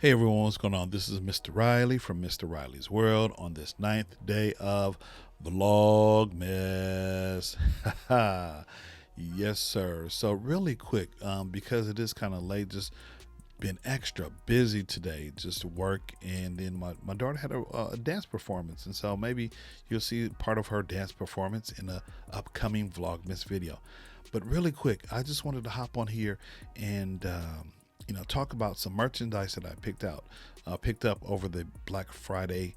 Hey everyone, what's going on? This is Mr. Riley from Mr. Riley's World on this 9th day of VLOGMAS. Yes, sir. So really quick, because it is kind of late, just been extra busy today, just work, and then my daughter had a dance performance, and so maybe you'll see part of her dance performance in a upcoming Vlogmas video. But really quick, I just wanted to hop on here and talk about some merchandise that I picked up over the Black Friday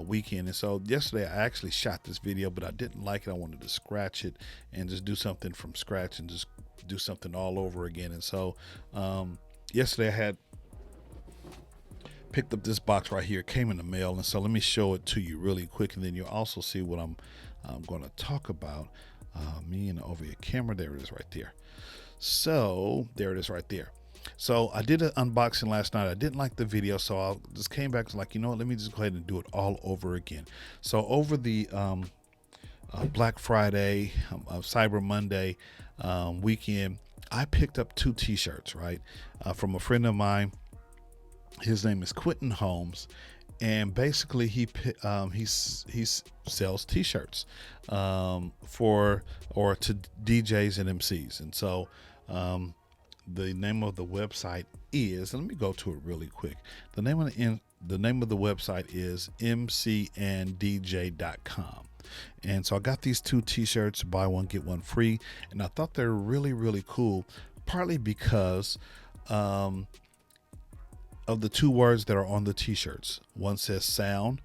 weekend. And so yesterday I actually shot this video, but I didn't like it. I wanted to scratch it and just do something from scratch and just do something all over again. And so yesterday I had picked up this box right here. It came in the mail, and so let me show it to you really quick, and then you'll also see what I'm going to talk about. Me and over your camera, there it is right there. So there it is right there. So I did an unboxing last night. I didn't like the video, so I just came back and was like, you know what, let me just go ahead and do it all over again. So over the Black Friday, Cyber Monday weekend, I picked up 2 t-shirts, right, from a friend of mine. His name is Quentin Holmes, and basically he sells t-shirts for or to DJs and MCs. And so the name of the website is, let me go to it really quick. The name of the website is MCxDJ.com. And so I got these 2 t-shirts, buy one get one free, and I thought they're really cool, partly because of the 2 words that are on the t-shirts. One says sound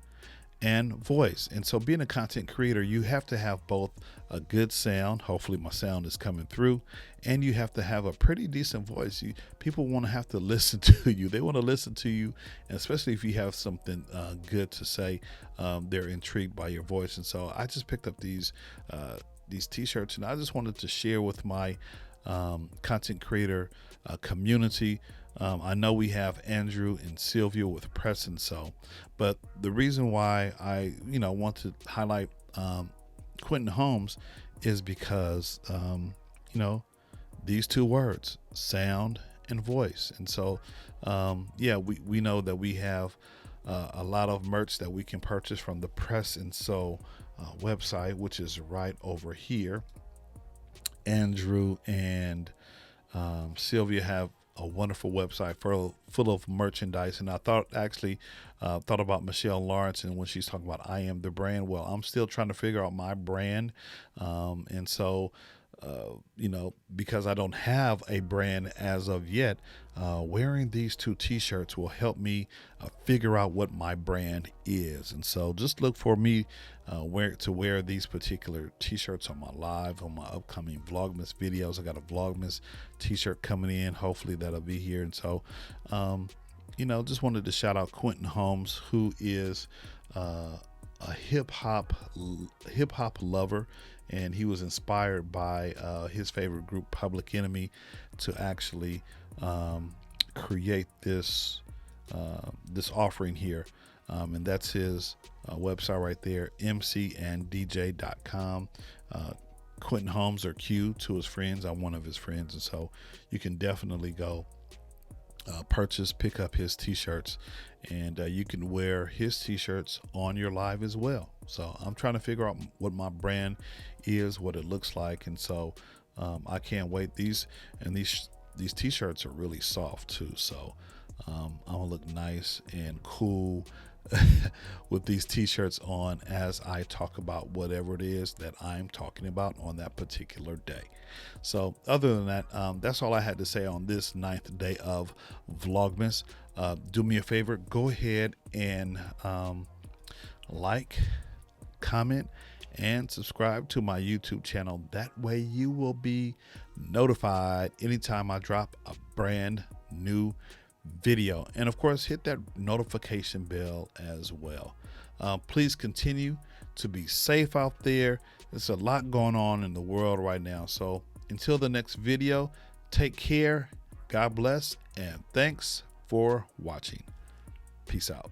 and voice. And so being a content creator, you have to have both a good sound, hopefully my sound is coming through, and you have to have a pretty decent voice. People want to have to listen to you. They want to listen to you, and especially if you have something good to say, they're intrigued by your voice. And so I just picked up these t-shirts, and I just wanted to share with my content creator community. I know we have Andrew and Sylvia with Preston, but the reason why I want to highlight Quentin Holmes is because these 2 words, sound and voice. And so we know that we have a lot of merch that we can purchase from the Press and So website, which is right over here. Andrew and Sylvia have a wonderful website full of merchandise, and I thought about Michelle Lawrence, and when she's talking about I am the brand. Well, I'm still trying to figure out my brand, and so because I don't have a brand as of yet, wearing these 2 t-shirts will help me figure out what my brand is. And so just look for me to wear these particular t-shirts on my upcoming Vlogmas videos. I got a Vlogmas t-shirt coming in. Hopefully that'll be here. And so just wanted to shout out Quentin Holmes, who is a hip hop lover, and he was inspired by his favorite group, Public Enemy, to actually create this offering here, and that's his website right there, MCxDJ.com. Quentin Holmes, or Q to his friends. I'm one of his friends, and so you can definitely go pick up his t-shirts, and you can wear his t-shirts on your live as well. So I'm trying to figure out what my brand is, what it looks like, and so I can't wait. These t-shirts are really soft too, so I'm gonna look nice and cool with these t-shirts on as I talk about whatever it is that I'm talking about on that particular day. So other than that, that's all I had to say on this 9th day of Vlogmas. Do me a favor, go ahead and like, comment, and subscribe to my YouTube channel. That way you will be notified anytime I drop a brand new video, and of course hit that notification bell as well. Please continue to be safe out there. There's a lot going on in the world right now, so until the next video, take care, God bless, and thanks for watching. Peace out.